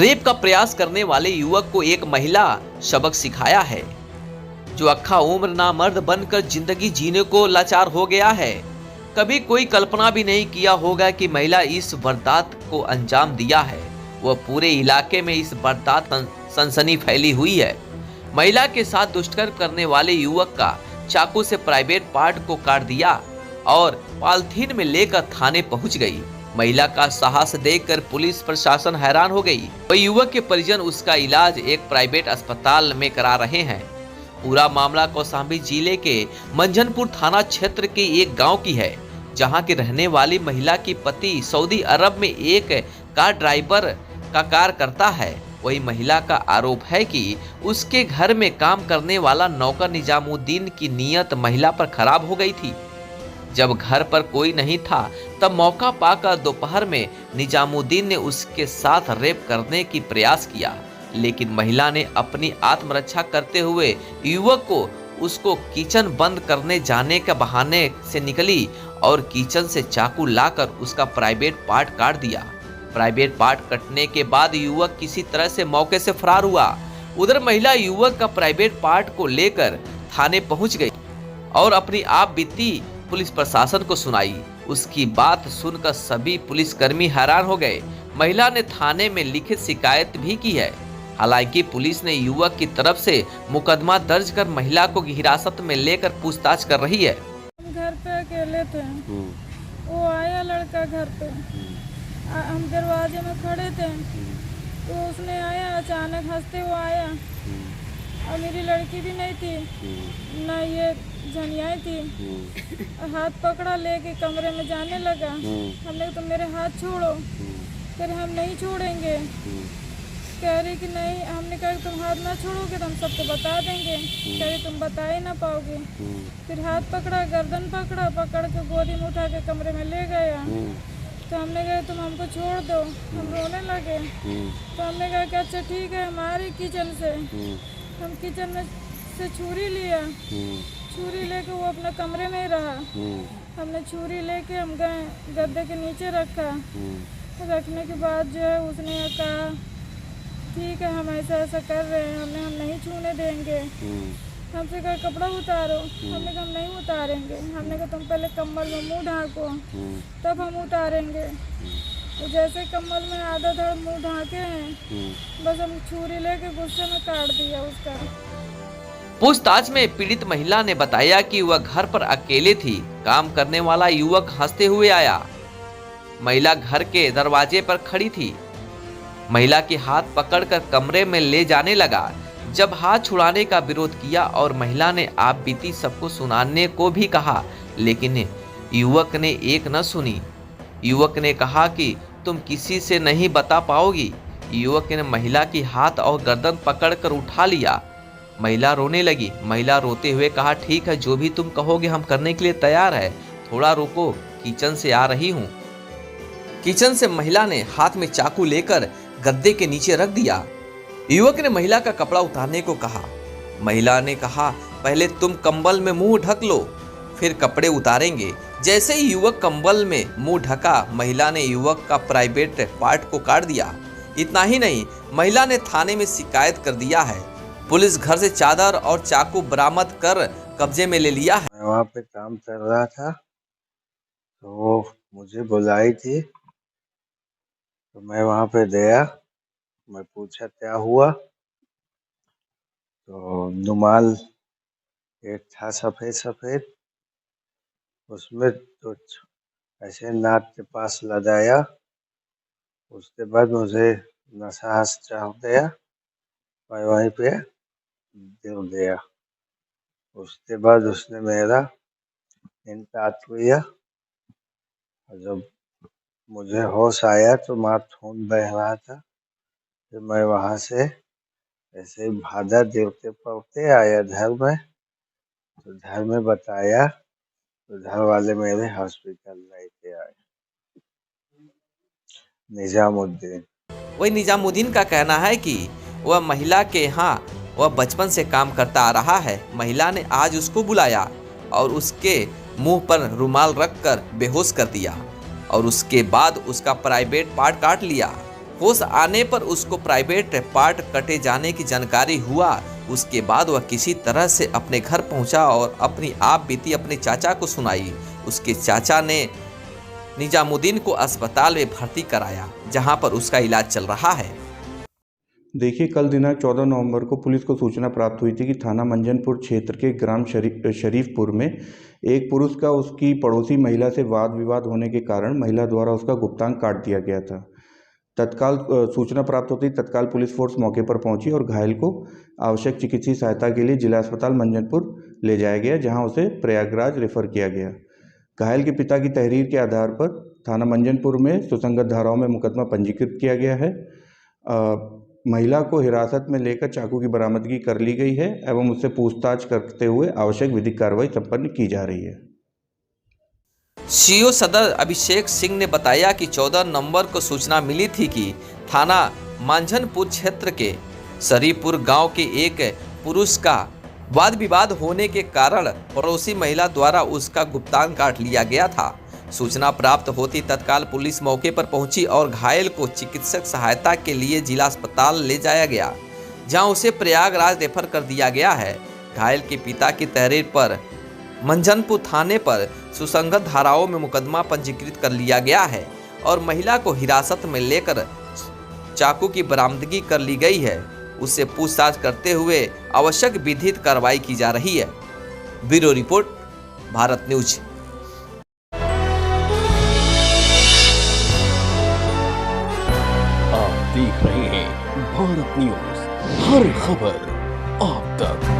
Rape का प्रयास करने वाले युवक को एक महिला सबक सिखाया है, जो अक्खा उम्र नामर्द बनकर जिंदगी जीने को लाचार हो गया है। कभी कोई कल्पना भी नहीं किया होगा कि महिला इस वारदात को अंजाम दिया है। वह पूरे इलाके में इस वारदात सनसनी फैली हुई है। महिला के साथ दुष्कर्म करने वाले युवक का चाकू से प्राइवेट पार्ट को काट दिया और पॉलिथीन में लेकर थाने पहुंच गई। महिला का साहस देखकर पुलिस प्रशासन हैरान हो गई। वह युवक के परिजन उसका इलाज एक प्राइवेट अस्पताल में करा रहे हैं। पूरा मामला कौशाम्बी जिले के मंझनपुर थाना क्षेत्र के एक गांव की है, जहां की रहने वाली महिला की पति सऊदी अरब में एक कार ड्राइवर का कार्य करता है। वही महिला का आरोप है कि उसके घर में काम करने वाला नौकर निजामुद्दीन की नीयत महिला पर खराब हो गई थी। जब घर पर कोई नहीं था तब मौका पाकर दोपहर में निजामुद्दीन ने उसके साथ रेप करने की प्रयास किया, लेकिन महिला ने अपनी आत्मरक्षा करते हुए युवक को उसको किचन बंद करने जाने के बहाने से निकली और किचन से चाकू लाकर उसका प्राइवेट पार्ट काट दिया। प्राइवेट पार्ट कटने के बाद युवक किसी तरह से मौके से फरार हुआ। उधर महिला युवक का प्राइवेट पार्ट को लेकर थाने पहुंच गई और अपनी आप बीती पुलिस प्रशासन को सुनाई। उसकी बात सुनकर सभी पुलिसकर्मी हैरान हो गए। महिला ने थाने में लिखित शिकायत भी की है। हालांकि पुलिस ने युवक की तरफ से मुकदमा दर्ज कर महिला को हिरासत में लेकर पूछताछ कर रही है। घर पे अकेले थे, वो आया लड़का घर पे, हम दरवाजे में खड़े थे तो उसने आया, अचानक हंसते हुए आया और मेरी लड़की भी नहीं थी ना, ये झनियाई थी। हाथ पकड़ा लेके कमरे में जाने लगा। हमने कहा तुम मेरे हाथ छोड़ो, फिर हम नहीं छोड़ेंगे। कह रही कि नहीं, हमने कहा तुम हाथ ना छोड़ोगे तो हम सबको बता देंगे। कह रही तुम बता ही ना पाओगे। फिर हाथ पकड़ा, गर्दन पकड़ा, पकड़ के गोदी में उठा के कमरे में ले गया। तो हमने कहा तुम हमको छोड़ दो, हम रोने लगे। तो हमने कहा कि अच्छा ठीक है, हमारे किचन से हम किचन में से छुरी लिया, छुरी लेके वो अपने कमरे में ही रहा। हमने छुरी लेके हम गए गद्दे के नीचे रखा। रखने के बाद जो है उसने कहा ठीक है हम ऐसा ऐसा कर रहे हैं, हम नहीं छूने देंगे। हमसे कहा कपड़ा उतारो, हमने कहा हम नहीं उतारेंगे। हमने कहा तुम पहले कम्बल में मुंह ढांको तब हम उतारेंगे। तो जैसे कम्बल में आधा धड़ मुंह ढांके हैं, बस हम छुरी लेके गुस्से में काट दिया उसका। पूछताछ में पीड़ित महिला ने बताया कि वह घर पर अकेले थी। काम करने वाला युवक हंसते हुए आया। महिला घर के दरवाजे पर खड़ी थी। महिला के हाथ पकड़कर कमरे में ले जाने लगा। जब हाथ छुड़ाने का विरोध किया और महिला ने आप बीती सबको सुनाने को भी कहा, लेकिन युवक ने एक न सुनी। युवक ने कहा कि तुम किसी से नहीं बता पाओगी। युवक ने महिला की हाथ और गर्दन पकड़कर उठा लिया। महिला रोने लगी। महिला रोते हुए कहा ठीक है, जो भी तुम कहोगे हम करने के लिए तैयार है, थोड़ा रुको, किचन से आ रही हूँ। किचन से महिला ने हाथ में चाकू लेकर गद्दे के नीचे रख दिया। युवक ने महिला का कपड़ा उतारने को कहा। महिला ने कहा पहले तुम कंबल में मुंह ढक लो, फिर कपड़े उतारेंगे। जैसे ही युवक कंबल में मुंह ढका, महिला ने युवक का प्राइवेट पार्ट को काट दिया। इतना ही नहीं, महिला ने थाने में शिकायत कर दिया है। पुलिस घर से चादर और चाकू बरामद कर कब्जे में ले लिया है। मैं वहाँ पे काम कर रहा था तो वो मुझे बुलाई थी, तो मैं वहाँ पे गया। मैं पूछा क्या हुआ, तो रुमाल एक था सफ़ेद सफ़ेद, उसमें तो ऐसे नाक के पास लगाया। उसके बाद मुझे नशा चढ़ गया, मैं वहीं पे गिर गया। उसके बाद उसने मेरा इनकार किया और जब मुझे होश आया तो माँ खून बह रहा था। फिर मैं वहाँ से ऐसे ही भागा, गिरते पड़ते आया घर में। तो घर में बताया तो घर वाले मेरे हॉस्पिटल लेके आए। निजामुद्दीन। वही निजामुद्दीन का कहना है कि वह महिला के यहाँ वह बचपन से काम करता आ रहा है। महिला ने आज उसको बुलाया और उसके मुंह पर रुमाल रखकर बेहोश कर दिया और उसके बाद उसका प्राइवेट पार्ट काट लिया। होश आने पर उसको प्राइवेट पार्ट कटे जाने की जानकारी हुआ। उसके बाद वह किसी तरह से अपने घर पहुंचा और अपनी आप बीती अपने चाचा को सुनाई। उसके चाचा ने निजामुद्दीन को अस्पताल में भर्ती कराया, जहां पर उसका इलाज चल रहा है। देखिए, कल दिनांक 14 नवंबर को पुलिस को सूचना प्राप्त हुई थी कि थाना मंजनपुर क्षेत्र के ग्राम शरीफपुर में एक पुरुष का उसकी पड़ोसी महिला से वाद विवाद होने के कारण महिला द्वारा उसका गुप्तांग काट दिया गया था। तत्काल सूचना प्राप्त होते ही तत्काल पुलिस फोर्स मौके पर पहुंची और घायल को आवश्यक चिकित्सीय सहायता के लिए जिला अस्पताल मंजनपुर ले जाया गया, जहां उसे प्रयागराज रेफर किया गया। घायल के पिता की तहरीर के आधार पर थाना मंजनपुर में सुसंगत धाराओं में मुकदमा पंजीकृत किया गया है। महिला को हिरासत में लेकर चाकू की बरामदगी कर ली गई है एवं उससे पूछताछ करते हुए आवश्यक विधिक कार्रवाई संपन्न की जा रही है। सीओ सदर अभिषेक सिंह ने बताया कि 14 नवंबर को सूचना मिली थी कि थाना मांझनपुर क्षेत्र के शरीफपुर गांव के एक पुरुष का वाद विवाद होने के कारण पड़ोसी महिला द्वारा उसका गुप्तांग काट लिया गया था। सूचना प्राप्त होती तत्काल पुलिस मौके पर पहुंची और घायल को चिकित्सक सहायता के लिए जिला अस्पताल ले जाया गया, जहां उसे प्रयागराज रेफर कर दिया गया है। घायल के पिता की तहरीर पर मंझनपुर थाने पर सुसंगत धाराओं में मुकदमा पंजीकृत कर लिया गया है और महिला को हिरासत में लेकर चाकू की बरामदगी कर ली गई है। उससे पूछताछ करते हुए आवश्यक विधिक कार्रवाई की जा रही है। Bureau report, Bharat news. आप देख रहे हैं भारत न्यूज, हर खबर आप तक।